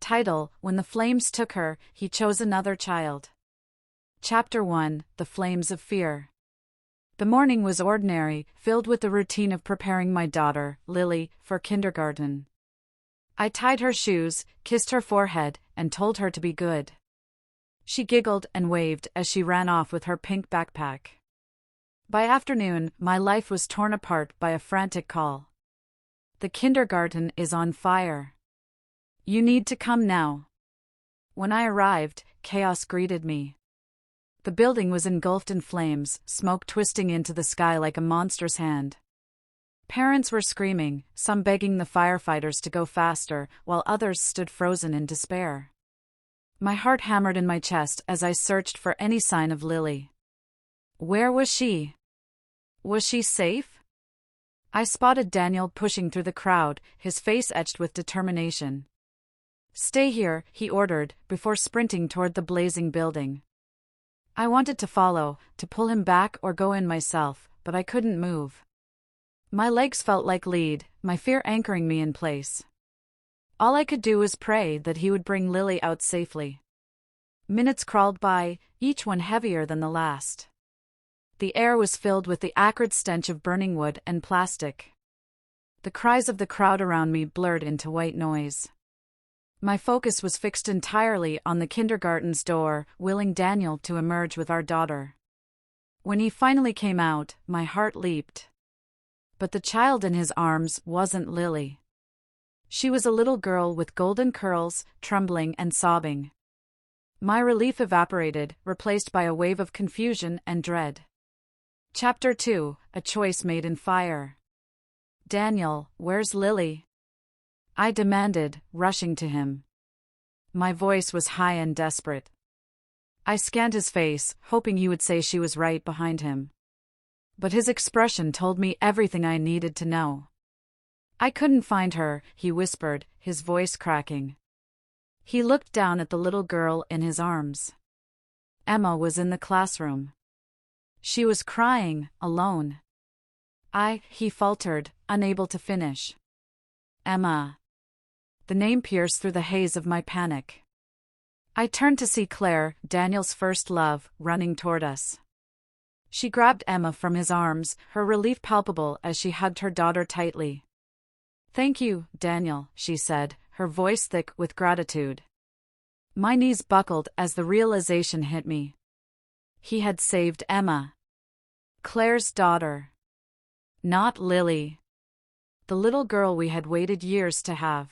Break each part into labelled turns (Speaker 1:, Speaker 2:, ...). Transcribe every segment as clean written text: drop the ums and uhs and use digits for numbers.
Speaker 1: Title: When the Flames Took Her, He Chose Another Child. Chapter 1: The Flames of Fear. The morning was ordinary, filled with the routine of preparing my daughter, Lily, for kindergarten. I tied her shoes, kissed her forehead, and told her to be good. She giggled and waved as she ran off with her pink backpack. By afternoon, my life was torn apart by a frantic call. The kindergarten is on fire. You need to come now. When I arrived, chaos greeted me. The building was engulfed in flames, smoke twisting into the sky like a monster's hand. Parents were screaming, some begging the firefighters to go faster, while others stood frozen in despair. My heart hammered in my chest as I searched for any sign of Lily. Where was she? Was she safe? I spotted Daniel pushing through the crowd, his face etched with determination. Stay here, he ordered, before sprinting toward the blazing building. I wanted to follow, to pull him back or go in myself, but I couldn't move. My legs felt like lead, my fear anchoring me in place. All I could do was pray that he would bring Lily out safely. Minutes crawled by, each one heavier than the last. The air was filled with the acrid stench of burning wood and plastic. The cries of the crowd around me blurred into white noise. My focus was fixed entirely on the kindergarten's door, willing Daniel to emerge with our daughter. When he finally came out, my heart leaped. But the child in his arms wasn't Lily. She was a little girl with golden curls, trembling and sobbing. My relief evaporated, replaced by a wave of confusion and dread. Chapter 2: A Choice Made in Fire. Daniel, where's Lily? I demanded, rushing to him. My voice was high and desperate. I scanned his face, hoping he would say she was right behind him. But his expression told me everything I needed to know. I couldn't find her, he whispered, his voice cracking. He looked down at the little girl in his arms. Emma was in the classroom. She was crying, alone. He faltered, unable to finish. Emma. The name pierced through the haze of my panic. I turned to see Claire, Daniel's first love, running toward us. She grabbed Emma from his arms, her relief palpable as she hugged her daughter tightly. Thank you, Daniel, she said, her voice thick with gratitude. My knees buckled as the realization hit me. He had saved Emma. Claire's daughter. Not Lily. The little girl we had waited years to have.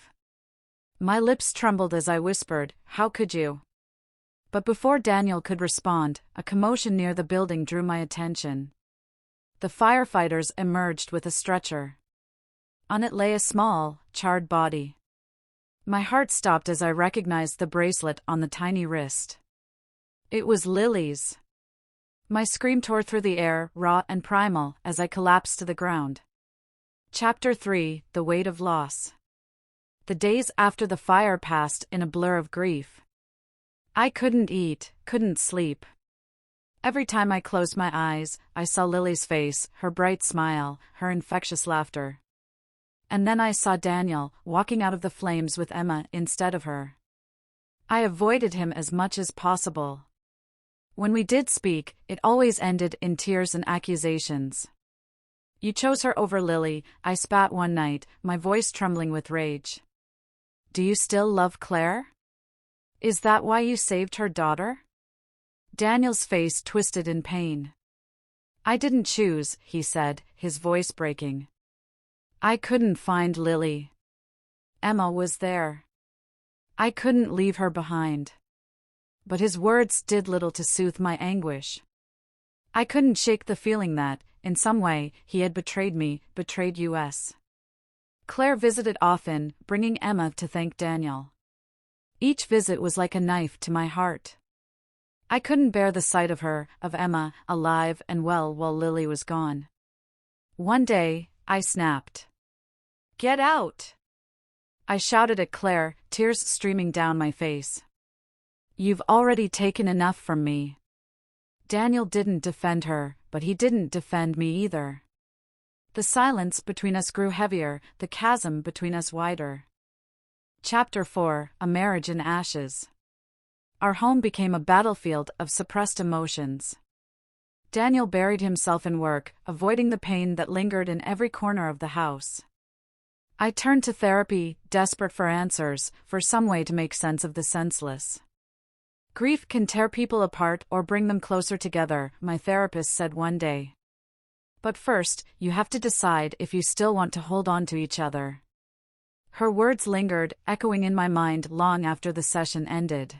Speaker 1: My lips trembled as I whispered, "How could you?" But before Daniel could respond, a commotion near the building drew my attention. The firefighters emerged with a stretcher. On it lay a small, charred body. My heart stopped as I recognized the bracelet on the tiny wrist. It was Lily's. My scream tore through the air, raw and primal, as I collapsed to the ground. Chapter 3: The Weight of Loss. The days after the fire passed in a blur of grief. I couldn't eat, couldn't sleep. Every time I closed my eyes, I saw Lily's face, her bright smile, her infectious laughter. And then I saw Daniel, walking out of the flames with Emma instead of her. I avoided him as much as possible. When we did speak, it always ended in tears and accusations. You chose her over Lily, I spat one night, my voice trembling with rage. Do you still love Claire? Is that why you saved her daughter? Daniel's face twisted in pain. I didn't choose, he said, his voice breaking. I couldn't find Lily. Emma was there. I couldn't leave her behind. But his words did little to soothe my anguish. I couldn't shake the feeling that, in some way, he had betrayed me, betrayed us. Claire visited often, bringing Emma to thank Daniel. Each visit was like a knife to my heart. I couldn't bear the sight of her, of Emma, alive and well while Lily was gone. One day, I snapped. Get out! I shouted at Claire, tears streaming down my face. You've already taken enough from me. Daniel didn't defend her, but he didn't defend me either. The silence between us grew heavier, the chasm between us wider. Chapter 4: A Marriage in Ashes. Our home became a battlefield of suppressed emotions. Daniel buried himself in work, avoiding the pain that lingered in every corner of the house. I turned to therapy, desperate for answers, for some way to make sense of the senseless. Grief can tear people apart or bring them closer together, my therapist said one day. But first, you have to decide if you still want to hold on to each other. Her words lingered, echoing in my mind long after the session ended.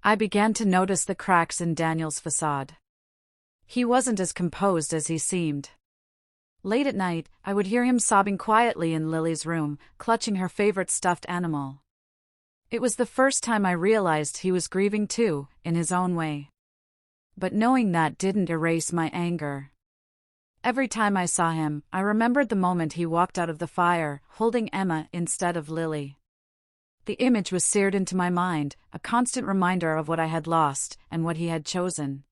Speaker 1: I began to notice the cracks in Daniel's facade. He wasn't as composed as he seemed. Late at night, I would hear him sobbing quietly in Lily's room, clutching her favorite stuffed animal. It was the first time I realized he was grieving too, in his own way. But knowing that didn't erase my anger. Every time I saw him, I remembered the moment he walked out of the fire, holding Emma instead of Lily. The image was seared into my mind, a constant reminder of what I had lost, and what he had chosen.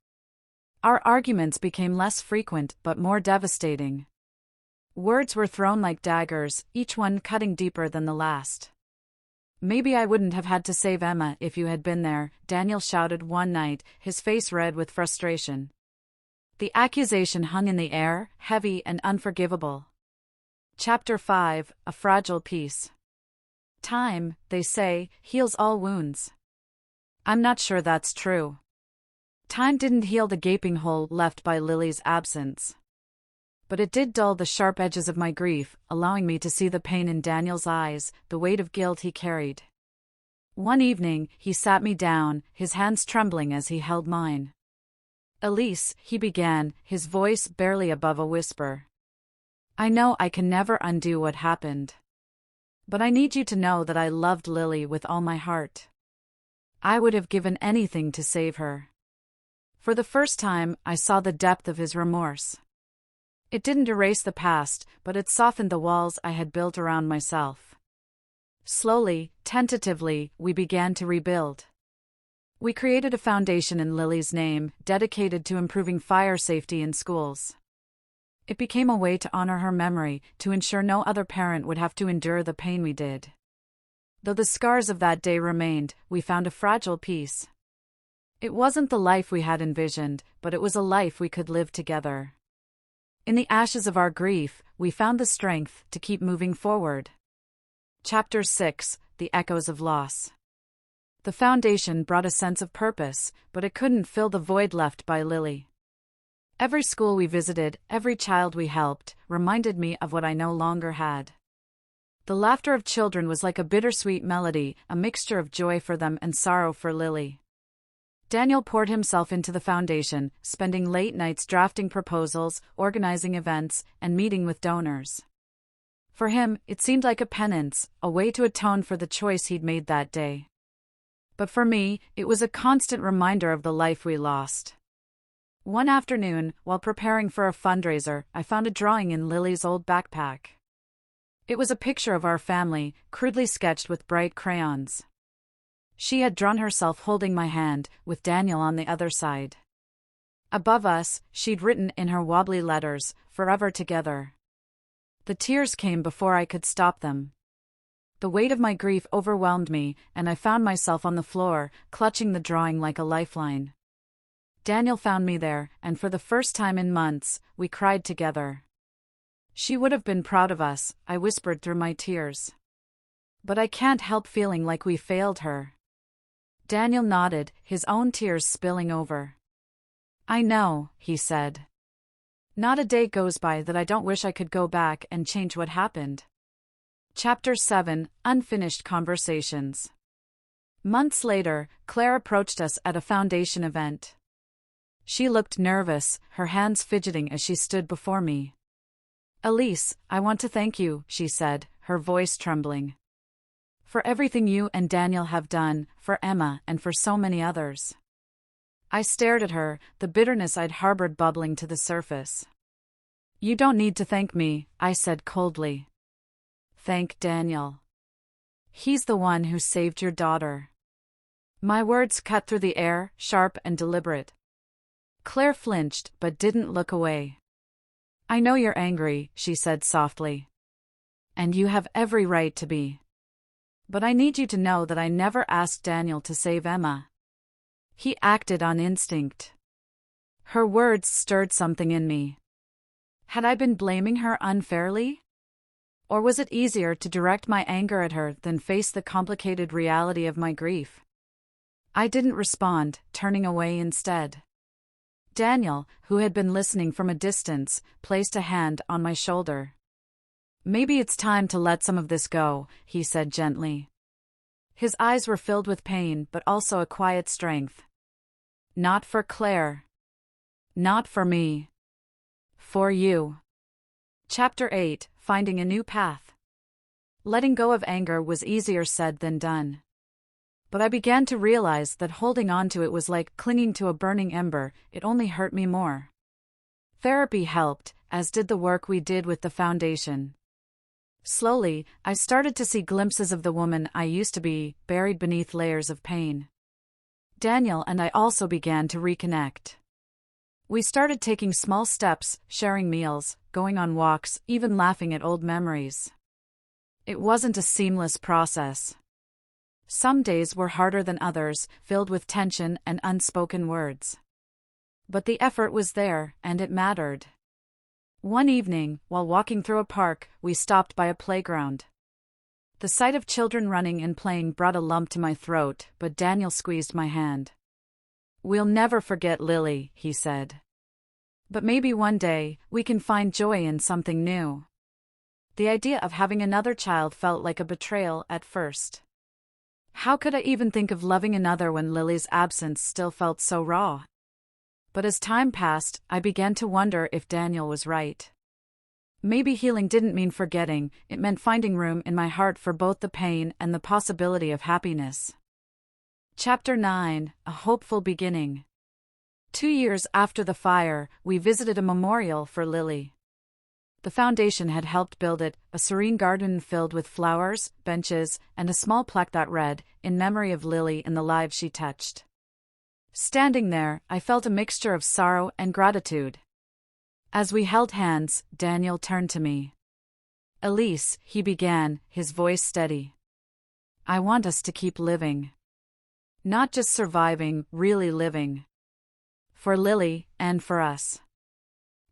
Speaker 1: Our arguments became less frequent but more devastating. Words were thrown like daggers, each one cutting deeper than the last. "Maybe I wouldn't have had to save Emma if you had been there," Daniel shouted one night, his face red with frustration. The accusation hung in the air, heavy and unforgivable. Chapter 5: A Fragile Peace. Time, they say, heals all wounds. I'm not sure that's true. Time didn't heal the gaping hole left by Lily's absence. But it did dull the sharp edges of my grief, allowing me to see the pain in Daniel's eyes, the weight of guilt he carried. One evening, he sat me down, his hands trembling as he held mine. "Elise," he began, his voice barely above a whisper. "I know I can never undo what happened. But I need you to know that I loved Lily with all my heart. I would have given anything to save her." For the first time, I saw the depth of his remorse. It didn't erase the past, but it softened the walls I had built around myself. Slowly, tentatively, we began to rebuild. We created a foundation in Lily's name, dedicated to improving fire safety in schools. It became a way to honor her memory, to ensure no other parent would have to endure the pain we did. Though the scars of that day remained, we found a fragile peace. It wasn't the life we had envisioned, but it was a life we could live together. In the ashes of our grief, we found the strength to keep moving forward. Chapter 6: The Echoes of Loss. The foundation brought a sense of purpose, but it couldn't fill the void left by Lily. Every school we visited, every child we helped, reminded me of what I no longer had. The laughter of children was like a bittersweet melody, a mixture of joy for them and sorrow for Lily. Daniel poured himself into the foundation, spending late nights drafting proposals, organizing events, and meeting with donors. For him, it seemed like a penance, a way to atone for the choice he'd made that day. But for me, it was a constant reminder of the life we lost. One afternoon, while preparing for a fundraiser, I found a drawing in Lily's old backpack. It was a picture of our family, crudely sketched with bright crayons. She had drawn herself holding my hand, with Daniel on the other side. Above us, she'd written in her wobbly letters, "Forever together." The tears came before I could stop them. The weight of my grief overwhelmed me, and I found myself on the floor, clutching the drawing like a lifeline. Daniel found me there, and for the first time in months, we cried together. "She would have been proud of us," I whispered through my tears. "But I can't help feeling like we failed her." Daniel nodded, his own tears spilling over. "I know," he said. "Not a day goes by that I don't wish I could go back and change what happened." Chapter 7: Unfinished Conversations. Months later, Claire approached us at a foundation event. She looked nervous, her hands fidgeting as she stood before me. "Elise, I want to thank you," she said, her voice trembling. "For everything you and Daniel have done, for Emma and for so many others." I stared at her, the bitterness I'd harbored bubbling to the surface. "You don't need to thank me," I said coldly. "Thank Daniel. He's the one who saved your daughter." My words cut through the air, sharp and deliberate. Claire flinched, but didn't look away. "I know you're angry," she said softly. "And you have every right to be. But I need you to know that I never asked Daniel to save Emma. He acted on instinct. Her words stirred something in me. Had I been blaming her unfairly? Or was it easier to direct my anger at her than face the complicated reality of my grief? I didn't respond, turning away instead. Daniel, who had been listening from a distance, placed a hand on my shoulder. "Maybe it's time to let some of this go," he said gently. His eyes were filled with pain but also a quiet strength. "Not for Claire. Not for me. For you." Chapter 8: Finding a New Path. Letting go of anger was easier said than done. But I began to realize that holding on to it was like clinging to a burning ember. It only hurt me more. Therapy helped, as did the work we did with the foundation. Slowly, I started to see glimpses of the woman I used to be, buried beneath layers of pain. Daniel and I also began to reconnect. We started taking small steps, sharing meals, going on walks, even laughing at old memories. It wasn't a seamless process. Some days were harder than others, filled with tension and unspoken words. But the effort was there, and it mattered. One evening, while walking through a park, we stopped by a playground. The sight of children running and playing brought a lump to my throat, but Daniel squeezed my hand. "We'll never forget Lily," he said. "But maybe one day, we can find joy in something new." The idea of having another child felt like a betrayal at first. How could I even think of loving another when Lily's absence still felt so raw? But as time passed, I began to wonder if Daniel was right. Maybe healing didn't mean forgetting, it meant finding room in my heart for both the pain and the possibility of happiness. Chapter 9: A Hopeful Beginning. 2 years after the fire, we visited a memorial for Lily. The foundation had helped build it, a serene garden filled with flowers, benches, and a small plaque that read, "In memory of Lily and the lives she touched." Standing there, I felt a mixture of sorrow and gratitude. As we held hands, Daniel turned to me. "Elise," he began, his voice steady. "I want us to keep living. Not just surviving, really living. For Lily, and for us."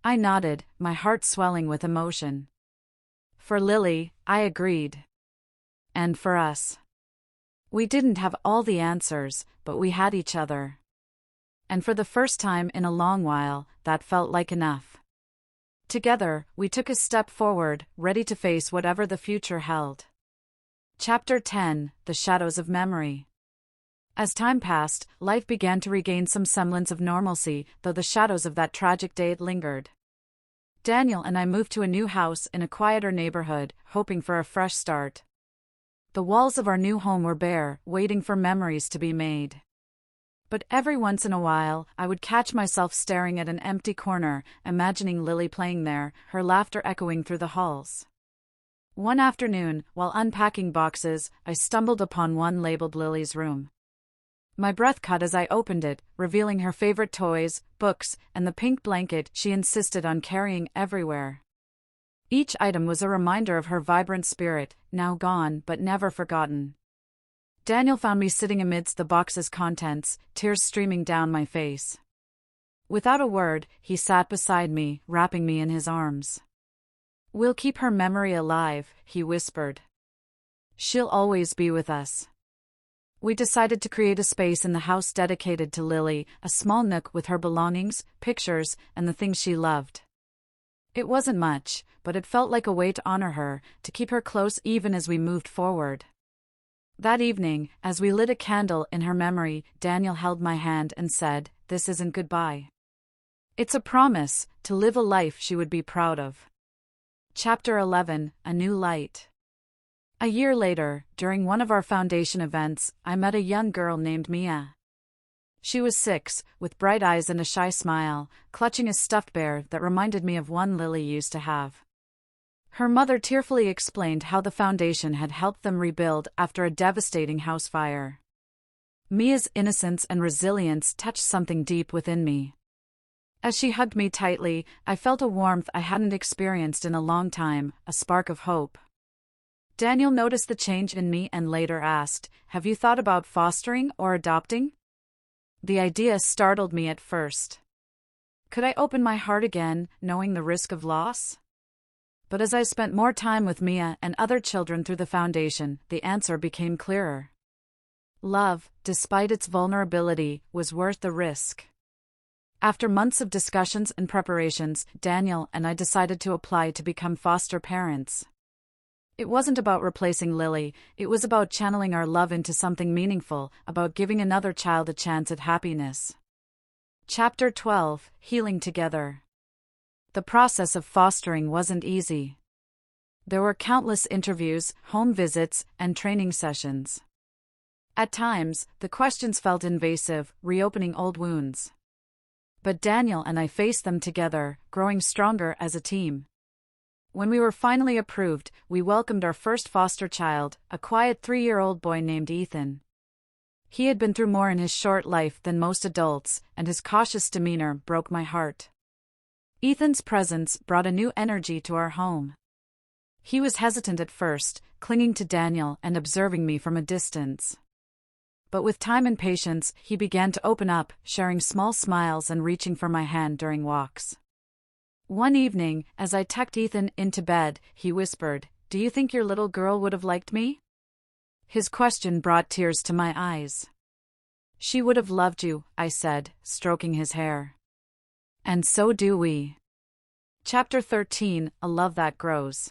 Speaker 1: I nodded, my heart swelling with emotion. For Lily, I agreed. And for us. We didn't have all the answers, but we had each other. And for the first time in a long while, that felt like enough. Together, we took a step forward, ready to face whatever the future held. Chapter 10: The Shadows of Memory. As time passed, life began to regain some semblance of normalcy, though the shadows of that tragic day lingered. Daniel and I moved to a new house in a quieter neighborhood, hoping for a fresh start. The walls of our new home were bare, waiting for memories to be made. But every once in a while, I would catch myself staring at an empty corner, imagining Lily playing there, her laughter echoing through the halls. One afternoon, while unpacking boxes, I stumbled upon one labeled Lily's room. My breath caught as I opened it, revealing her favorite toys, books, and the pink blanket she insisted on carrying everywhere. Each item was a reminder of her vibrant spirit, now gone but never forgotten. Daniel found me sitting amidst the box's contents, tears streaming down my face. Without a word, he sat beside me, wrapping me in his arms. "We'll keep her memory alive," he whispered. "She'll always be with us." We decided to create a space in the house dedicated to Lily, a small nook with her belongings, pictures, and the things she loved. It wasn't much, but it felt like a way to honor her, to keep her close even as we moved forward. That evening, as we lit a candle in her memory, Daniel held my hand and said, "This isn't goodbye. It's a promise to live a life she would be proud of." Chapter 11: A New Light. A year later, during one of our foundation events, I met a young girl named Mia. She was 6, with bright eyes and a shy smile, clutching a stuffed bear that reminded me of one Lily used to have. Her mother tearfully explained how the foundation had helped them rebuild after a devastating house fire. Mia's innocence and resilience touched something deep within me. As she hugged me tightly, I felt a warmth I hadn't experienced in a long time, a spark of hope. Daniel noticed the change in me and later asked, "Have you thought about fostering or adopting?" The idea startled me at first. Could I open my heart again, knowing the risk of loss? But as I spent more time with Mia and other children through the foundation, the answer became clearer. Love, despite its vulnerability, was worth the risk. After months of discussions and preparations, Daniel and I decided to apply to become foster parents. It wasn't about replacing Lily, it was about channeling our love into something meaningful, about giving another child a chance at happiness. Chapter 12: Healing Together. The process of fostering wasn't easy. There were countless interviews, home visits, and training sessions. At times, the questions felt invasive, reopening old wounds. But Daniel and I faced them together, growing stronger as a team. When we were finally approved, we welcomed our first foster child, a quiet 3-year-old boy named Ethan. He had been through more in his short life than most adults, and his cautious demeanor broke my heart. Ethan's presence brought a new energy to our home. He was hesitant at first, clinging to Daniel and observing me from a distance. But with time and patience, he began to open up, sharing small smiles and reaching for my hand during walks. One evening, as I tucked Ethan into bed, he whispered, "Do you think your little girl would have liked me?" His question brought tears to my eyes. "She would have loved you," I said, stroking his hair. "And so do we." Chapter 13: A Love That Grows.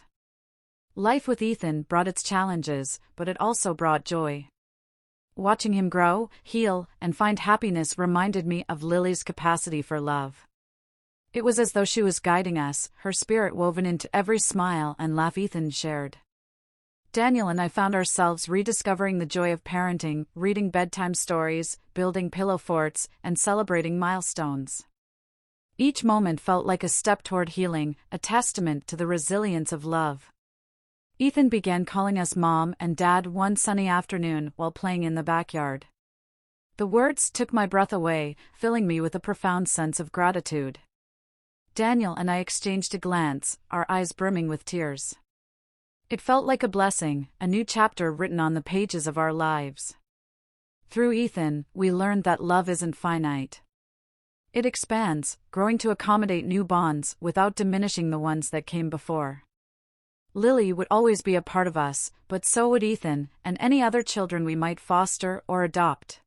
Speaker 1: Life with Ethan brought its challenges, but it also brought joy. Watching him grow, heal, and find happiness reminded me of Lily's capacity for love. It was as though she was guiding us, her spirit woven into every smile and laugh Ethan shared. Daniel and I found ourselves rediscovering the joy of parenting, reading bedtime stories, building pillow forts, and celebrating milestones. Each moment felt like a step toward healing, a testament to the resilience of love. Ethan began calling us Mom and Dad one sunny afternoon while playing in the backyard. The words took my breath away, filling me with a profound sense of gratitude. Daniel and I exchanged a glance, our eyes brimming with tears. It felt like a blessing, a new chapter written on the pages of our lives. Through Ethan, we learned that love isn't finite. It expands, growing to accommodate new bonds without diminishing the ones that came before. Lily would always be a part of us, but so would Ethan, and any other children we might foster or adopt.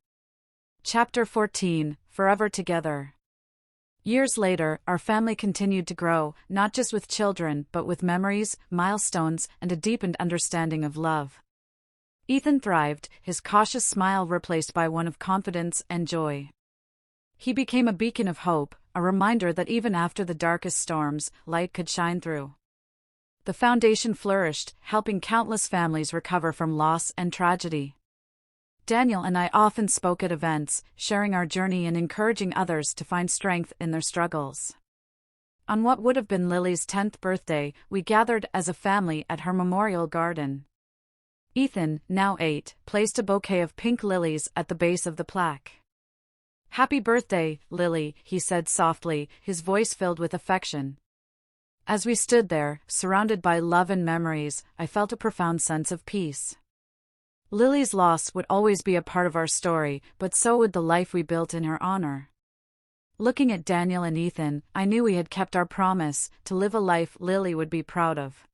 Speaker 1: Chapter 14: Forever Together. Years later, our family continued to grow, not just with children, but with memories, milestones, and a deepened understanding of love. Ethan thrived, his cautious smile replaced by one of confidence and joy. He became a beacon of hope, a reminder that even after the darkest storms, light could shine through. The foundation flourished, helping countless families recover from loss and tragedy. Daniel and I often spoke at events, sharing our journey and encouraging others to find strength in their struggles. On what would have been Lily's 10th birthday, we gathered as a family at her memorial garden. Ethan, now 8, placed a bouquet of pink lilies at the base of the plaque. "Happy birthday, Lily," he said softly, his voice filled with affection. As we stood there, surrounded by love and memories, I felt a profound sense of peace. Lily's loss would always be a part of our story, but so would the life we built in her honor. Looking at Daniel and Ethan, I knew we had kept our promise to live a life Lily would be proud of.